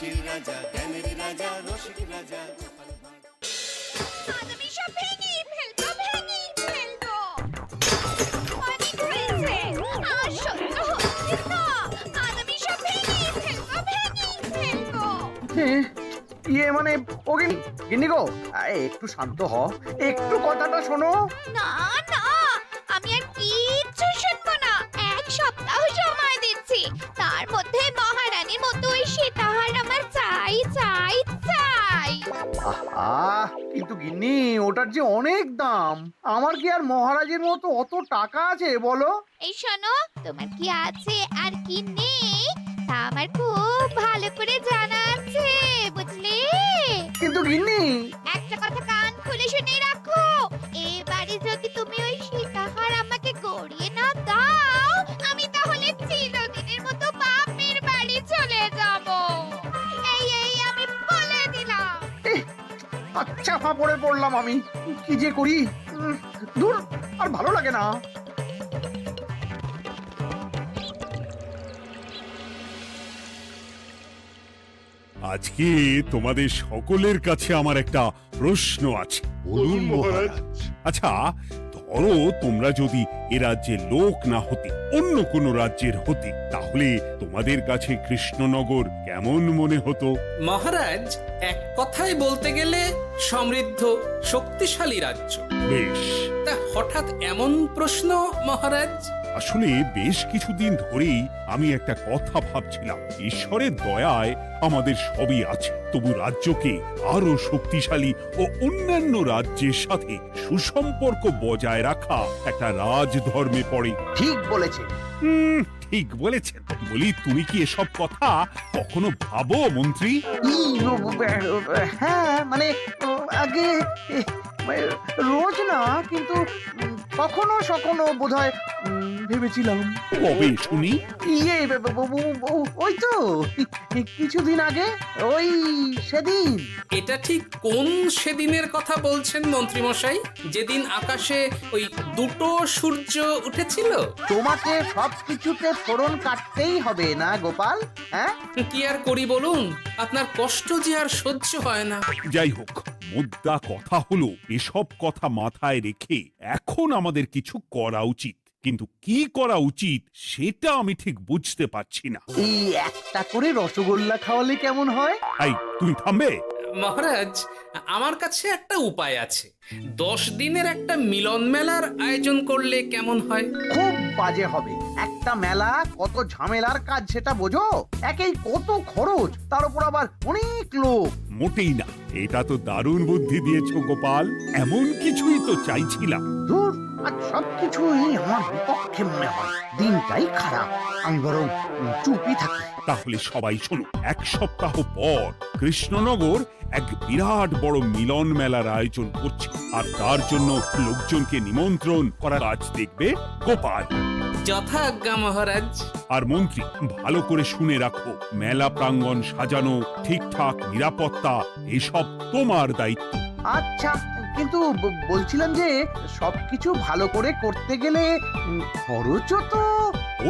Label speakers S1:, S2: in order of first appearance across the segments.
S1: হাসির রাজা, জ্ঞানের রাজা, রসিক রাজা।
S2: আমি সব ভেঙে ফেলবো, ভেঙে ফেলবো। অনেক হয়েছে, আর সহ্য হচ্ছে না। আমি সব ভেঙে ফেলবো, ভেঙে ফেলবো।
S3: মানে ও গিন্নি গো, একটু শান্ত হ, একটু কথাটা শোনো।
S2: না না, আমি আর কিচ্ছু শুনবো না। এক সপ্তাহ সময় দিচ্ছি, তার মধ্যে মহারানীর মতো ওই সীতাহার আমার চাই চাই চাই।
S3: আহা, কিন্তু গিন্নি ওটার যে অনেক দাম। আমার কি আর মহারাজের মতো অত টাকা আছে বলো?
S2: এই শোনো, তোমার কি আছে আর কি নেই তা আমার খুব ভালো করে জানা আছে, বুঝলে?
S3: কিন্তু গিন্নি,
S2: একটা কথা কান খুলে শুনে রাখো, এবারে যদি তুমি ওই সীতাহার আমাকে গড়িয়ে না দাও, আমি তাহলে চিরদিনের মতো বাপের বাড়ি চলে যাব। এই আমি বলে দিলাম।
S3: আচ্ছা ফাঁপড়ে পড়লাম আমি, কি যে করি। দূর, আর ভালো লাগে না।
S4: আজকে তোমাদের সকলের কাছে আমার একটা প্রশ্ন আছে।
S5: বলুন মহারাজ।
S4: আচ্ছা, ধরো তোমরা যদি এ রাজ্যের লোক না হতে, অন্য কোনো রাজ্যের হতে, তাহলে তোমাদের কাছে কৃষ্ণনগর কেমন মনে হতো?
S6: মহারাজ, এক কথায় বলতে গেলে সমৃদ্ধ শক্তিশালী রাজ্য।
S4: বেশ,
S6: তা হঠাৎ এমন প্রশ্ন মহারাজ?
S4: আসলে বেশ কিছুদিন ধরেই আমি একটা কথা ভাবছিলাম। ঈশ্বরের দয়ায় আমাদের সবই আছে, তবু রাজ্যকে আরো শক্তিশালী ও অন্যান্য রাজ্যের সাথে সুসম্পর্ক বজায় রাখা একটা রাজধর্মে পড়ে।
S3: ঠিক বলেছে।
S4: ঠিক বলেছেন। বলি, তুমি কি এসব কথা কখনো ভাবো মন্ত্রী?
S3: হ্যাঁ, মানে আগে রোজ না, কিন্তু কখনো সখনো বোধহয় ভেবেছিলাম।
S4: কবে শুনি?
S3: ওই তো কিছুদিন আগে, ওই সেদিন।
S6: এটা ঠিক কোন সেদিনের কথা বলছেন মন্ত্রী মশাই? যেদিন আকাশে ওই দুটো সূর্য উঠেছিল?
S3: তোমাকে সবকিছুতে ফোড়ন কাটতেই হবে না গোপাল, হ্যাঁ?
S6: কি আর করি বলুন, আপনার কষ্ট যে আর সহ্য হয় না।
S4: যাই হোক, মুদ্রা কথা হলো, এসব কথা মাথায় রেখে এখন আমাদের কিছু করা উচিত। কিন্তু কি করা উচিত সেটা আমি ঠিক বুঝতে পারছি না।
S3: এই একটা করে রসগোল্লা খাওয়ালে কেমন হয়?
S4: এই, তুমি থামবে?
S6: মহারাজ, আমার কাছে একটা উপায় আছে। 10 দিনের একটা মিলন মেলার আয়োজন করলে কেমন হয়?
S3: খুব বাজে হবে। একটা মেলা কত ঝামেলার কাজ সেটা বোঝো? একেই কত খরচ, তার উপর আবার অনেক লোক।
S4: মোটেই না, এটা তো দারুণ বুদ্ধি দিয়েছো গোপাল। এমন কিছুই তো চাইছিলাম।
S3: ধুর, আজ সবকিছুই আমার বিপক্ষে মনে হয়। দিনটাই খারাপ, আমি বরং চুপই থাকি।
S4: তাহলে সবাই শোনো, 1 সপ্তাহ পর কৃষ্ণনগর এক বিরাট বড় মিলন মেলার আয়োজন করছে, আর তার জন্য লোকজনকে নিমন্ত্রণ করার কাজ দেখবে গোপাল।
S6: যথাজ্ঞা মহারাজ।
S4: আর মন্ত্রী, ভালো করে শুনে রাখো, মেলা প্রাঙ্গণ সাজানো, ঠিকঠাক নিরাপত্তা, এসব তোমার দায়িত্ব।
S3: আচ্ছা, কিন্তু বলছিলাম যে সবকিছু ভালো করে করতে গেলে খরচও তো।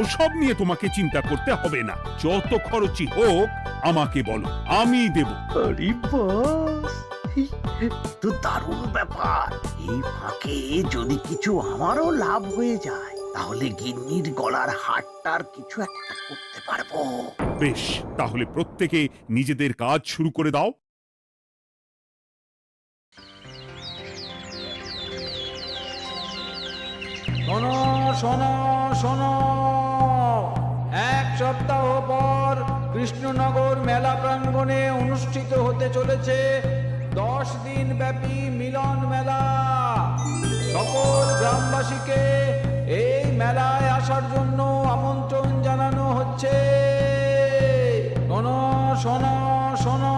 S4: ওসব নিয়ে তোমাকে চিন্তা করতে হবে না। যত খরচই হোক আমাকে বলো, আমি দেব।
S3: আরে বাস, তো দারুণ ব্যাপার। এই ফাঁকে যদি কিছু আমারও লাভ হয়ে যায়, তাহলে গিন্নির গলার হারটার কিছু একটা করতে পারবো।
S4: বেশ, তাহলে প্রত্যেকে নিজেদের কাজ শুরু করে দাও।
S7: শোনো শোনো শোনো, 1 সপ্তাহ পর কৃষ্ণনগর মেলা প্রাঙ্গণে অনুষ্ঠিত হতে চলেছে 10 দিন ব্যাপী মিলন মেলা। সকল গ্রামবাসীকে এই মেলায় আসার জন্য আমন্ত্রণ জানানো হচ্ছে। শোনো শোনো শোনো।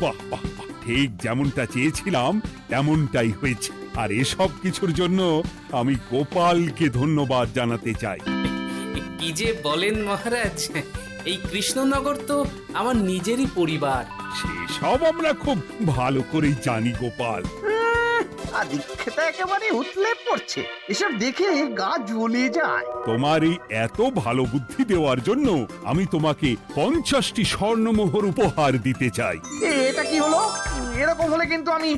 S4: বাহ বাহ বাহ, ঠিক যেমনটা চেয়েছিলাম তেমনটাই হয়েছে। আর এসব কিছুর জন্য আমি গোপালকে ধন্যবাদ জানাতে চাই।
S6: কি যে বলেন মহারাজ, এই কৃষ্ণনগর তো আমার নিজেরই পরিবার।
S4: সেসব আমরা খুব ভালো করেই জানি গোপাল।
S3: আদিক্ষেতা একেবারে উতলে পড়ছে, এসব দেখে গা জ্বলে যায়।
S4: তোমার এই এত ভালো বুদ্ধি দেওয়ার জন্য আমি তোমাকে 50টি স্বর্ণমোহর উপহার দিতে চাই।
S3: এটা কি হলো? এরকম হলে কিন্তু আমি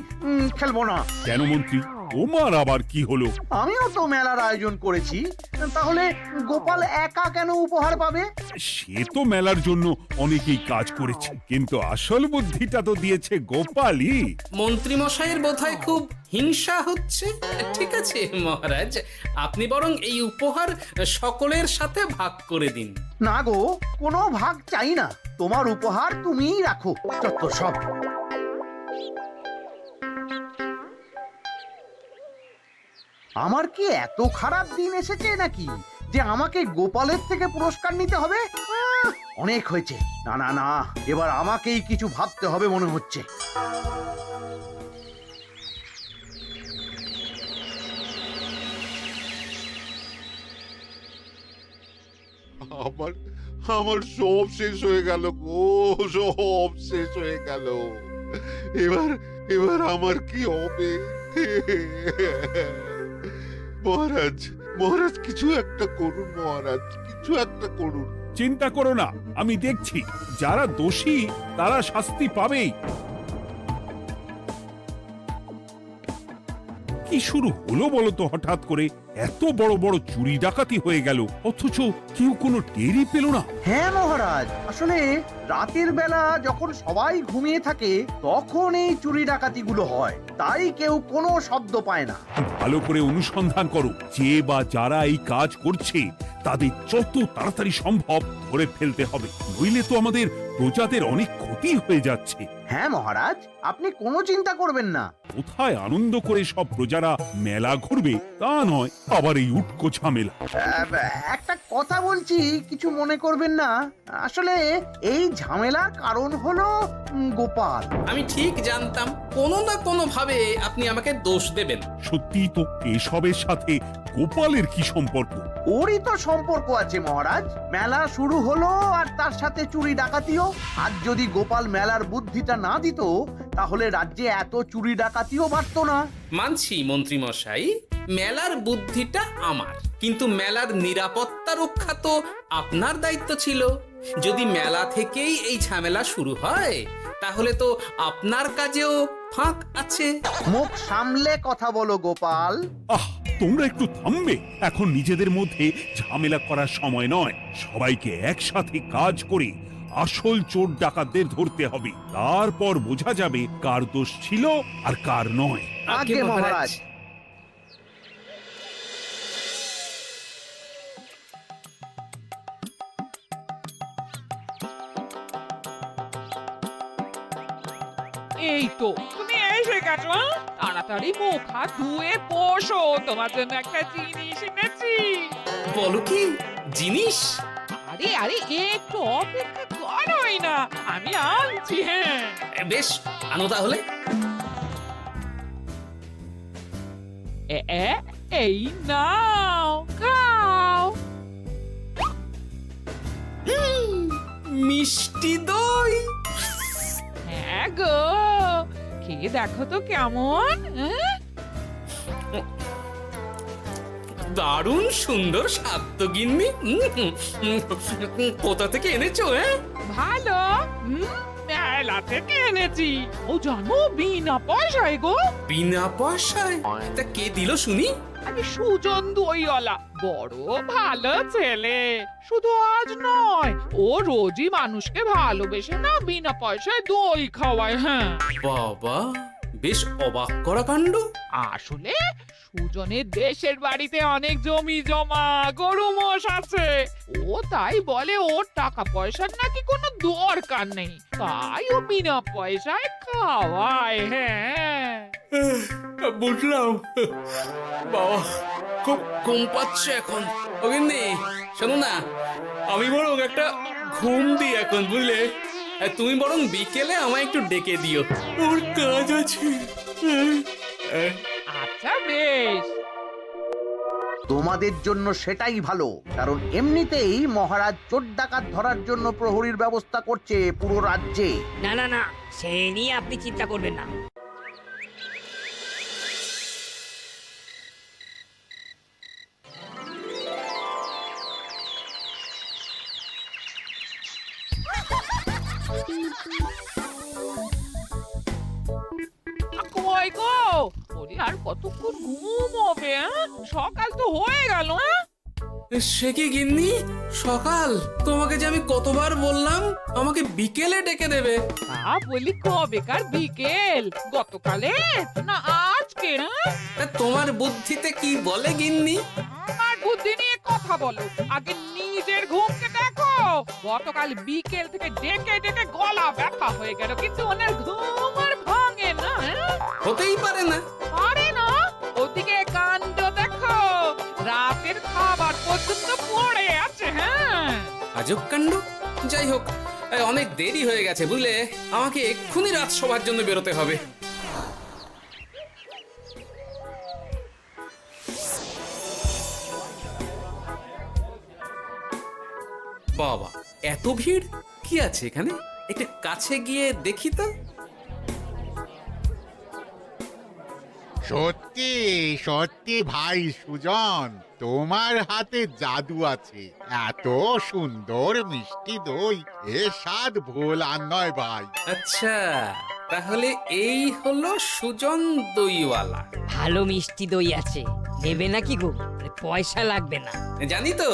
S3: খেলবো না।
S4: কেন মন্ত্রী, তোমার আবার কি হলো?
S3: আমিও তো মেলার আয়োজন করেছি, তাহলে গোপাল একা কেন উপহার পাবে?
S4: সে তো মেলার জন্য অনেকেই কাজ করেছে, কিন্তু আসল বুদ্ধিটা তো দিয়েছে গোপালই।
S6: মন্ত্রী মশাইয়ের বোধহয় খুব হিংসা হচ্ছে। ঠিক আছে মহারাজ, আপনি বরং এই উপহার সকলের সাথে ভাগ করে দিন।
S3: না গো, কোনো ভাগ চাই না, তোমার উপহার তুমিই রাখো। যত সব। আমার কি এত খারাপ দিন এসেছে নাকি যে আমাকে গোপালের থেকে পুরস্কার নিতে হবে? অনেক হয়েছে। না না না, এবার আমাকেই কিছু ভাবতে হবে মনে হচ্ছে।
S5: আমার আমার সব শেষ হয়ে গেল গো, সব শেষ হয়ে গেল। এবার এবার আমার কি হবে? মহারাজ, মহারাজ কিছু একটা করুন, মহারাজ কিছু একটা করুন।
S4: চিন্তা করো না, আমি দেখছি, যারা দোষী তারা শাস্তি পাবেই। কি শুরু হলো বলো তো হঠাৎ করে? এত বড় বড় চুরি ডাকাতি হয়ে গেল, অথচ কেউ কোনো টেরই পেল না।
S3: হ্যাঁ মহারাজ, আসলে রাতের বেলা যখন সবাই ঘুমিয়ে থাকে তখন এই চুরি ডাকাতিগুলো হয়, তাই কেউ কোনো শব্দ পায় না।
S4: ভালো করে অনুসন্ধান করো, যে বা যারা এই কাজ করছে তাদের যত তাড়াতাড়ি সম্ভব ধরে ফেলতে হবে, নইলে তো আমাদের প্রজাদের অনেক ক্ষতি হয়ে যাচ্ছে।
S3: হ্যাঁ মহারাজ, আপনি কোনো চিন্তা করবেন না।
S4: কোথায় আনন্দ করে সব প্রজারা মেলা ঘুরবে তা নয়, আবার এই উটকো ঝামেলা।
S3: একটা কথা বলছি, কিছু মনে করবেন না। আসলে এই ঝামেলার কারণ হলো গোপাল।
S6: আমি ঠিক জানতাম কোনো না কোনো ভাবে আপনি আমাকে দোষ দেবেন।
S4: সত্যি তো, এসবের সাথে গোপালের কি সম্পর্ক?
S3: ওরই তো সম্পর্ক আছে মহারাজ। মেলা শুরু হলো আর তার সাথে চুরি ডাকাতিও। আর যদি গোপাল মেলার বুদ্ধিটা না দিত তাহলে রাজ্যে এত চুরি ডাকাতিও বাড়তো না।
S6: মানছি মন্ত্রী মশাই, মেলার বুদ্ধিটা আমার, কিন্তু মেলার নিরাপত্তা রক্ষা তো আপনার দায়িত্ব ছিল। যদি মেলা থেকেই এই ঝামেলা শুরু হয় তাহলে তো আপনার কাজেও ফাঁক আছে।
S3: মুখ সামলে কথা বলো গোপাল।
S4: আহ, তোমরা একটু থামবে? এখন নিজেদের মধ্যে ঝামেলা করার সময় নয়। সবাইকে একসাথে কাজ করে আসল চোর ডাকাতদের ধরতে হবে, তারপর বোঝা যাবে কার দোষ ছিল আর কার নয়।
S3: আগে মহারাজ।
S8: এই তো তুমি এসে গেছো। তাড়াতাড়ি মুখ হাত ধুয়ে বসো, তোমার জন্য একটা জিনিস এনেছি।
S6: বলো কি জিনিস?
S8: আরে আরে একটু অপেক্ষা করোই না, আমি আনছি। হ্যাঁ
S6: বেশ, আনো তাহলে।
S8: এই নাও, খাও।
S6: মিষ্টি দই।
S8: হ্যাঁ গো, খেয়ে দেখো তো কেমন।
S6: দারুণ সুন্দর স্বাদ তো গিন্নি। কোথা থেকে এনেছো?
S8: ভালো, মেলা থেকে এনেছি। ও জানো, বিনা পয়সায় গো।
S6: বিনা পয়সায়? তা কে দিল শুনি?
S8: আমি সুজন দইওয়ালা, বড় ভালো ছেলে। শুধু আজ নয়, ও রোজই মানুষকে ভালোবেসে না বিনা পয়সায় দই খাওয়ায়। হ্যাঁ
S6: বাবা, বেশ অবাক করা কাণ্ড।
S8: আসলে সুজনের দেশের বাড়িতে অনেক জমি জমা, গরু মোষ আছে। ও তাই বলে ওর টাকা পয়সার নাকি কোনো দরকার নেই, তাই ও বিনা পয়সায় খাওয়ায়। হ্যাঁ
S6: বুঝলাম। বাবা, খুব ঘুম পাচ্ছে এখন। ও গিন্নি, শোনো না, আমি বরং একটা ঘুম দিই এখন, বুঝলে? তুমি বরং বিকেলে আমায় একটু ডেকে দিও, ওর কাজ আছে।
S8: আচ্ছা বেশ।
S3: তোমাদের জন্য সেটাই ভালো, কারণ এমনিতেই মহারাজ চোর ডাকাত ধরার জন্য প্রহরীর ব্যবস্থা করছে পুরো রাজ্যে।
S9: না না না, সে নিয়ে আপনি চিন্তা করবেন না।
S8: কই গো, ওরে আর কতক্ষণ ঘুম হবে? সকাল তো হয়ে গেল।
S6: সে কি গিন্নি, সকাল? তোমাকে যে আমি কতবার বললাম আমাকে বিকেলে ডেকে দেবে।
S8: বলি কবেকার বিকেল? গতকালে না আজকে?
S6: তা তোমার বুদ্ধিতে কি বলে গিন্নি?
S8: আমার বুদ্ধি নিয়ে কথা বলো, আগে নিজের ঘুমকে দেখো। গতকাল বিকেল থেকে ডেকে ডেকে গলা ব্যথা হয়ে গেল, কিন্তু ওনার ঘুম আর ভাঙে না।
S6: হতেই পারে না।
S8: আরে না, ওদিকে কাণ্ড দেখো, রাতের খাবার পর্যন্ত পড়ে আছে।
S6: আজব কাণ্ড। যাই হোক, অনেক দেরি হয়ে গেছে বুঝলে, আমাকে এক্ষুনি রাজসভার জন্য বেরোতে হবে। বাবা, এত ভিড় কি আছে এখানে? একটু কাছে গিয়ে দেখি তো।
S10: সত্যি সত্যি ভাই সুজন, তোমার হাতে জাদু আছে। এত সুন্দর মিষ্টি দই, এ স্বাদ ভোলার নয় ভাই।
S6: আচ্ছা, তাহলে এই হলো সুজন দইওয়ালা।
S9: ভালো মিষ্টি দই আছে, নেবে নাকি গো? পয়সা লাগবে না।
S6: জানি তো,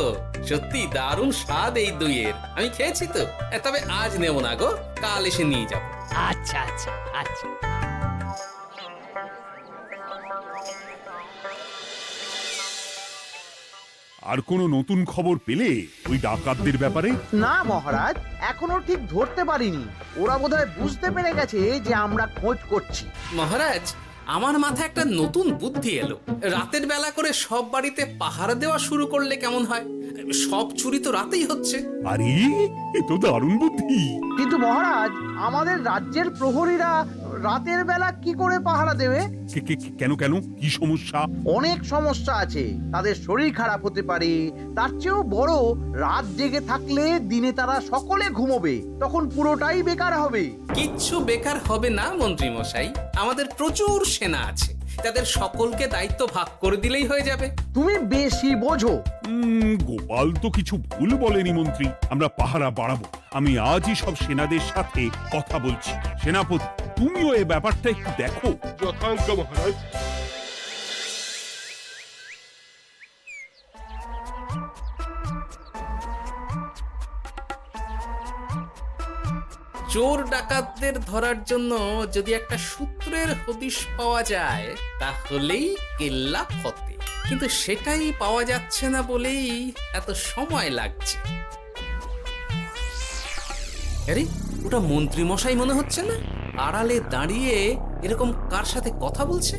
S6: সত্যি দারুণ স্বাদ এই দইয়ের। আমি খেয়েছি তো। তবে আজ নেব না গো, কাল এসে নিয়ে যাব।
S9: আচ্ছা আচ্ছা আচ্ছা।
S4: আর কোনো নতুন খবর পেলে ওই ডাকাতদের ব্যাপারে?
S3: না মহারাজ, এখনো ঠিক ধরতে পারিনি। ওরা বোধহয় বুঝতে পেরে গেছে যে আমরা খোঁজ করছি।
S6: মহারাজ, আমার মাথায় একটা নতুন বুদ্ধি এলো। রাতের বেলা করে সব বাড়িতে পাহারা দেওয়া শুরু করলে কেমন হয়? সব চুরি তো রাতেই হচ্ছে।
S4: আরে, এ তো দারুণ বুদ্ধি।
S3: কিন্তু মহারাজ, আমাদের রাজ্যের প্রহরীরা রাতের বেলা কি করে পাহারা দেবে?
S4: কেন কেন, কি সমস্যা?
S3: অনেক সমস্যা আছে। তাদের শরীর খারাপ হতে পারে, তার চেয়েও বড়, রাত জেগে থাকলে দিনে তারা সকলে ঘুমোবে, তখন পুরোটাই বেকার হবে।
S6: কিচ্ছু বেকার হবে না মন্ত্রী মশাই, আমাদের প্রচুর সেনা আছে, তাদের সকলকে দায়িত্ব ভাগ করে দিলেই হয়ে যাবে।
S3: তুমি বেশি বোঝো।
S4: গোপাল তো কিছু ভুল বলেনি মন্ত্রী, আমরা পাহারা বাড়াবো। আমি আজই সব সেনাদের সাথে কথা বলছি। সেনাপতি, তুমিও এ ব্যাপারটা একটু দেখো।
S5: যথাজ্ঞা মহারাজ।
S6: চোর ডাকাতদের ধরার জন্য যদি একটা সূত্রের হদিশ পাওয়া যায় তাহলেই কেল্লা ফতে, কিন্তু সেটাই পাওয়া যাচ্ছে না বলেই এত সময় লাগছে। আরে, ওটা মন্ত্রী মশাই মনে হচ্ছে না? আড়ালে দাঁড়িয়ে এরকম কার সাথে কথা বলছে?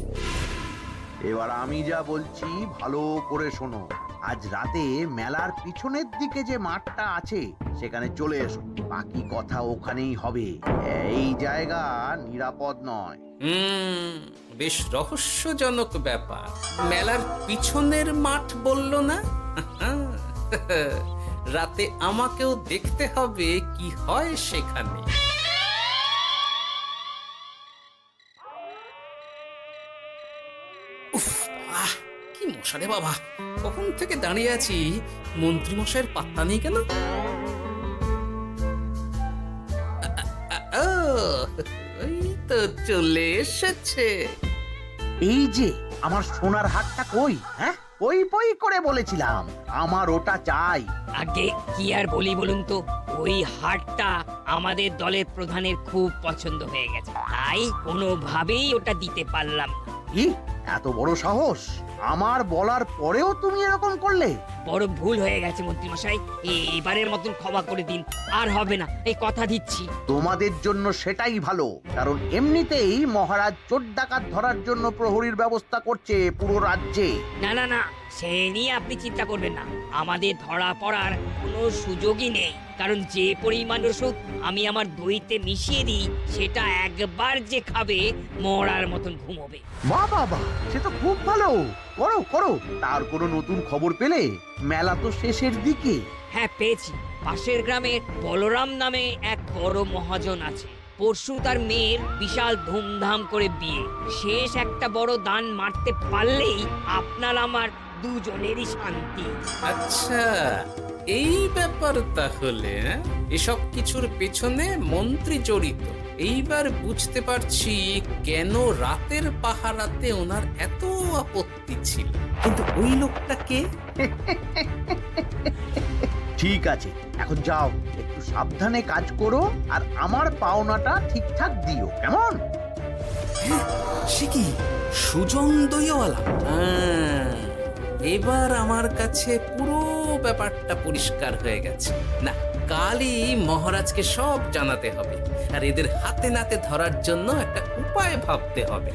S3: এবার আমি যা বলছি ভালো করে শোনো। আজ রাতে মেলার পিছনের দিকে যে মাঠটা আছে সেখানে চলে এসো। বাকি কথা ওখানেই হবে। এই জায়গা নিরাপদ নয়।
S6: বেশ রহস্যজনক ব্যাপার। মেলার পিছনের মাঠ বললো না? রাতে আমাকেও দেখতে হবে কি হয় সেখানে। উফ, কি মশা রে বাবা! কখন থেকে দাঁড়িয়ে আছি, মন্ত্রী মশাইয়ের পাত্তা নেই কেন? ওই তো চলে এসেছে।
S3: এই যে আমার সোনার হাটটা কই? হ্যাঁ, পই পই করে বলেছিলাম আমার ওটা চাই।
S9: আগে কি আর বলি বলুন তো, ওই হাটটা আমাদের দলের প্রধানের খুব পছন্দ হয়ে গেছে, তাই কোনোভাবেই ওটা দিতে পারলাম না।
S3: কি এত বড় সাহস! আমার বলার পরেও তুমি এরকম করলে?
S9: বড় ভুল হয়ে গেছে মন্ত্রী মশাই, এবারের মতন ক্ষমা করে দিন, আর হবে না, এই কথা দিচ্ছি।
S3: তোমাদের জন্য সেটাই ভালো, কারণ এমনিতেই মহারাজ চোর ডাকাত ধরার জন্য প্রহরীর ব্যবস্থা করছে পুরো রাজ্যে।
S9: না না না, সে নিয়ে আপনি চিন্তা করবেন না, আমাদের ধরা পড়ার কোনো সুযোগই নেই। কারণ যে পরিমাণ ওষুধ আমি আমার দইতে মিশিয়ে দিই সেটা একবার যে খাবে মরার মতন ঘুমোবে।
S3: বাহ বাহ বাহ, সে তো খুব ভালো। করো করো। তার কোনো নতুন খবর পেলে? মেলা তো শেষের দিকে।
S9: হ্যাঁ পেয়েছি। পাশের গ্রামে বলরাম নামে এক বড় মহাজন আছে। পরশু তার মেয়ের বিশাল ধুমধাম করে বিয়ে। শেষ একটা বড় দান মারতে পারলেই আপনার আমার দুজনেরই শান্তি।
S6: আচ্ছা, এই ব্যাপার তাহলে এসব কিছুর পেছনে মন্ত্রী জড়িত। এইবার বুঝতে পারছি কেন রাতের পাহারাতে ওনার এত আপত্তি ছিল। কিন্তু ওই লোকটা কে?
S3: ঠিক আছে, এখন যাও, একটু সাবধানে কাজ করো আর আমার পাওনাটা ঠিকঠাক দিও, কেমন?
S6: সে কি সুজন দইওয়ালা? এবার আমার কাছে পুরো ব্যাপারটা পরিষ্কার হয়ে গেছে। না, কালই মহারাজকে সব জানাতে হবে, আর এদের হাতে নাতে ধরার জন্য একটা উপায় ভাবতে হবে।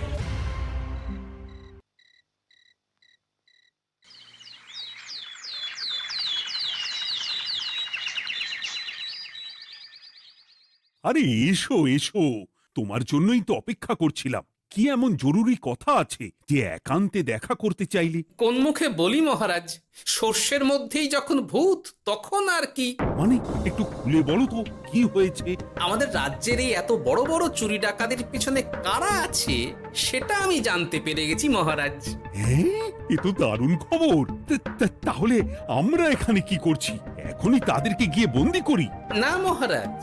S4: আরে এসো এসো, তোমার জন্যই তো অপেক্ষা করছিলাম। কি এমন জরুরি কথা আছে যে একান্তে দেখা করতে চাইলি?
S6: কোন মুখে বলি মহারাজ, সর্ষের মধ্যেই যখন ভূত তখন আর কি।
S4: মানে একটু খুলে বলো তো কি হয়েছে?
S6: আমাদের রাজ্যের এই এত বড় বড় চুরি ডাকাতির পিছনে কারা আছে সেটা আমি জানতে পেরে গেছি মহারাজ।
S4: হ্যাঁ, এ তো দারুণ খবর। তাহলে আমরা এখানে কি করছি? এখনই তাদেরকে গিয়ে বন্দি করি?
S6: না মহারাজ,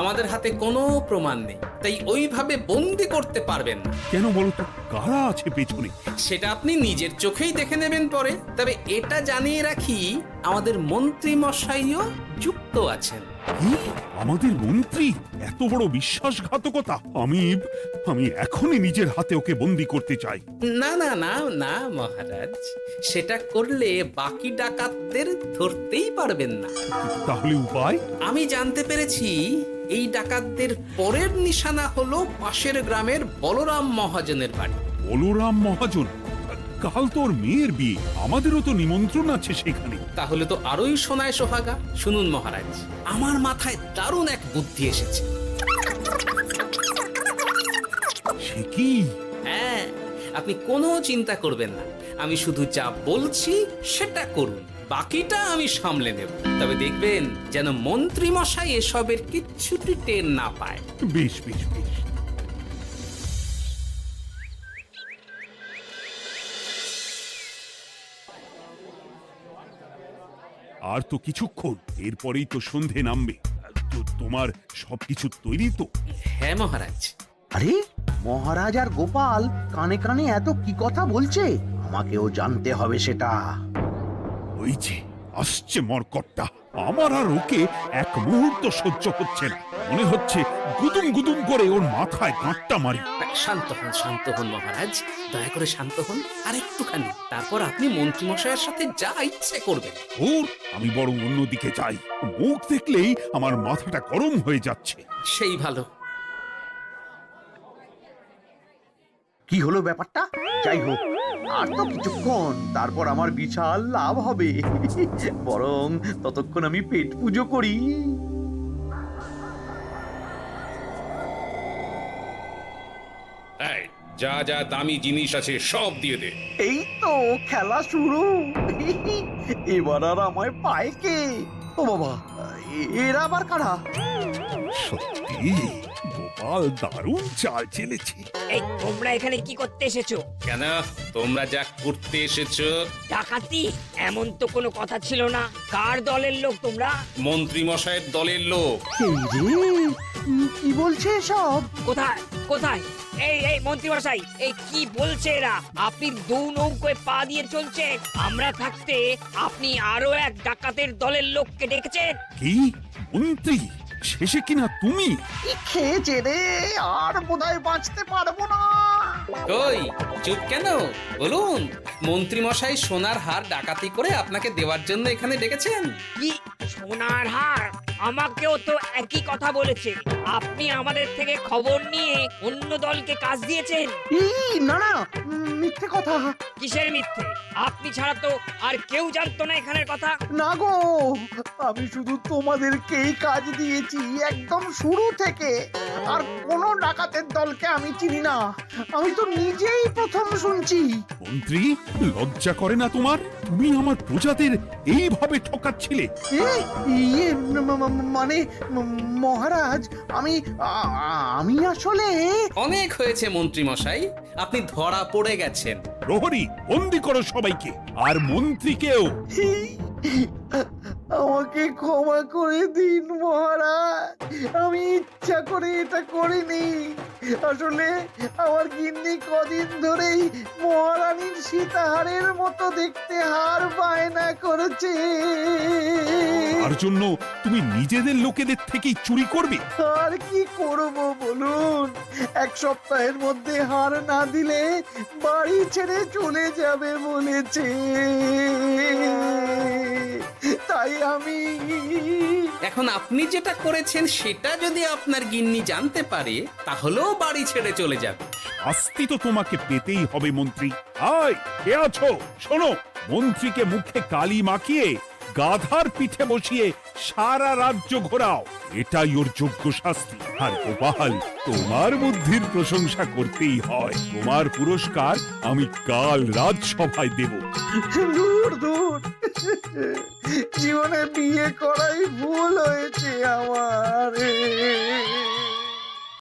S6: আমাদের হাতে কোনো প্রমাণ নেই, তাই ওইভাবে বন্দি করতে পারবেন না।
S4: কেন বলতো, কারা আছে পেছনে?
S6: সেটা আপনি নিজের চোখেই দেখে নেবেন পরে। তবে এটা জানিয়ে রাখি, আমাদের মন্ত্রী মশাইও যুক্ত আছেন।
S4: কি? আমাদের মন্ত্রী? এত বড় বিশ্বাসঘাতকতা! আমি এখনই নিজের হাতে ওকে বন্দি করতে চাই।
S6: না না না না মহারাজ, সেটা করলে বাকি ডাকাতদের ধরতেই পারবেন না।
S4: তাহলে উপায়?
S6: আমি জানতে পেরেছি এই ডাকাতদের পরের নিশানা হলো পাশের গ্রামের বলরাম মহাজনের বাড়ি।
S4: বলরাম মহাজন? কাল তোর মেয়ের বিয়ে, আমাদেরও তো নিমন্ত্রণ আছে সেখানে।
S6: তাহলে তো আরোই সোনায় সোহাগা। শুনুন মহারাজ, আমার মাথায় দারুণ এক বুদ্ধি এসেছে।
S4: সে কি?
S6: হ্যাঁ, আপনি কোনো চিন্তা করবেন না, আমি শুধু যা বলছি সেটা করুন, বাকিটা আমি সামলে নেব। তবে দেখবেন যেন মন্ত্রী মশাই এসবের কিচ্ছুটি টের না পায়।
S4: বেশ বেশ বেশ। আর তো কিছুক্ষণ, এরপরেই তো সন্ধে নামবে। তোমার সবকিছু তৈরি তো?
S6: হ্যাঁ মহারাজ।
S3: আরে, মহারাজ আর গোপাল কানে কানে এত কি কথা বলছে? আমাকেও জানতে হবে সেটা।
S4: ওই যে আসছে মরকটটা, আমার আর ওকে এক মুহূর্ত সহ্য হচ্ছে না। মনে হচ্ছে গুদুম গুদুম করে ওর মাথায় গাঁটটা মারি।
S6: শান্ত হন মহারাজ, দয়া করে শান্ত হন আর একটুখানি। তারপর আপনি মন্ত্রী মশাইয়ের সাথে যা ইচ্ছে করবেন।
S4: ওর আমি বরং অন্যদিকে যাই। মুখ দেখলেই আমার মাথাটা গরম হয়ে যাচ্ছে।
S6: সেই ভালো।
S3: কি হলো ব্যাপারটা? যাই হোক, আর তো কিছুক্ষণ, তারপর আমার বিশাল লাভ হবে। বরং ততক্ষণ আমি পেট পুজো করি।
S11: যা যা দামি জিনিস আছে সব দিয়ে দে।
S3: এই তো খেলা শুরু। এবার আর আমায় পায় কে? ও বাবা, এরা আবার কারা?
S4: সত্যি গোপাল দারুণ চাল চেলেছে।
S9: এই তোমরা এখানে কি করতে এসেছো?
S11: কেন, তোমরা যা করতে এসেছো?
S9: ডাকাতি? এমন তো কোনো কথা ছিল না। কার দলের লোক তোমরা?
S11: মন্ত্রী মশাইয়ের দলের লোক।
S3: এই রে, কি বলছে সব?
S9: কোথায় কোথায়? এই মন্ত্রী মশাই, এই কি বলছে এরা? আপনি দু নৌকোয় পা দিয়ে চলছে, আমরা থাকতে আপনি আরো এক ডাকাতের দলের লোককে ডেকেছেন।
S4: কি মন্ত্রী? শেষে কিনা তুমি?
S3: খেয়েছে রে, আর বোধহয় বাঁচতে পারবো না।
S6: কই, চুপ কেন? বলুন, মন্ত্রী মশাই সোনার হার ডাকাতি করে আপনাকে দেওয়ার জন্য এখানে ডেকেছেন।
S9: সোনার হার আমাকেও তো একই কথা বলেছে। আপনি আমাদের থেকে খবর নিয়ে অন্য দলকে কাজ দিয়েছেন।
S3: এই না না, মিথ্যে কথা।
S9: কিসের মিথ্যে? আপনি ছাড়া তো আর কেউ জানতো না এখানের কথা।
S3: না গো, আমি শুধু তোমাদেরকেই কাজ দিয়েছি একদম শুরু থেকে। আর কোনো ডাকাতের দলকে আমি চিনি না, আমি তো নিজেই প্রথম শুনছি।
S4: মন্ত্রী, লজ্জা করে না তোমার? তুমি আমার প্রজাদের এইভাবে ঠকাচ্ছিলে।
S3: ইয়ে মানে মহারাজ, আমি আসলে
S11: অনেক হয়েছে মন্ত্রী মশাই, আপনি ধরা পড়ে গেছেন।
S4: প্রহরী, বন্দি করো সবাইকে, আর মন্ত্রীকেও।
S3: আমাকে ক্ষমা করে দিন মহারাজ, আমি ইচ্ছা করে এটা করিনি। আসলে আমার গিন্নি কদিন ধরেই মহারানীর সীতাহারের মতো দেখতে হার বায়না করেছে।
S4: তার জন্য তুমি নিজেদের লোকেদের থেকেই চুরি করবে?
S3: আর কি করব বলুন, এক সপ্তাহের মধ্যে হার না দিলে বাড়ি ছেড়ে চলে যাবে বলেছে। তাই আমি
S11: এখন আপনি যেটা করেছেন সেটা যদি আপনার গিন্নি জানতে পারে তাহলেও বাড়ি ছেড়ে চলে যাবে।
S4: শাস্তি তো তোমাকে পেতেই হবে মন্ত্রী। আয়, কে আছো? শোনো, মন্ত্রীকে মুখে কালি মাখিয়ে গাধার পিঠে বসিয়ে সারা রাজ্য ঘোরাও, এটাই ওর যোগ্য শাস্তি। আর গোপাল, তোমার বুদ্ধির প্রশংসা করতেই হয়। তোমার পুরস্কার আমি কাল রাজসভায় দেব।
S3: দূর দূর, জীবনে বিয়ে করাই ভুল হয়েছে আমার।